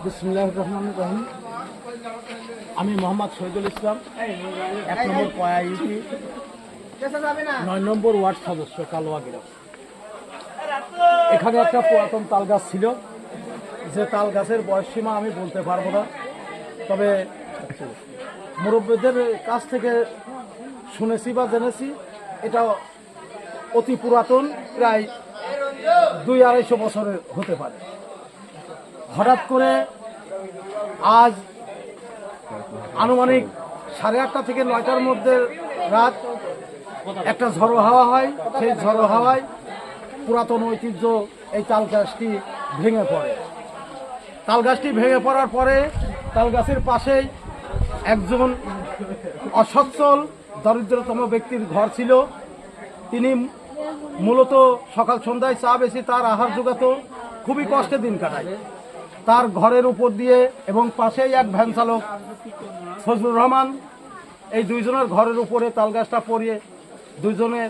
বিসমিল্লাহির রহমানির রহিম। আমি মোহাম্মদ শহীদুল ইসলাম, 1 নম্বর কয়া ইউপি 9 নম্বর ওয়ার্ড সদস্য কালোয়াগিরা। এখানে একটা পুরাতন তাল গাছ ছিল, যে তাল গাছের বয়সসীমা আমি বলতে পারবো না, তবে মুরব্বীদের কাছ থেকে শুনেছি বা জেনেছি এটা অতি পুরাতন, প্রায় 200-250 বছরের হতে পারে। হঠাৎ করে আজ আনুমানিক 8:30 থেকে 9টার মধ্যে রাত একটা ঝড়ো হাওয়া হয়। সেই ঝড়ো হাওয়ায় পুরাতন ঐতিহ্য এই তাল গাছটি ভেঙে পড়ে। তাল গাছটি ভেঙে পড়ার পরে তাল গাছের পাশেই একজন অসচ্ছল দরিদ্রতম ব্যক্তির ঘর ছিল। তিনি মূলত সকাল সন্ধ্যায় চা বেশি তার আহার জোগাতো, খুবই কষ্টে দিন কাটায়। তার ঘরের উপর দিয়ে এবং পাশেই এক ভ্যান চালক ফজলুর রহমান, এই দুইজনের ঘরের উপরে তাল গাছটা পড়িয়ে দুইজনের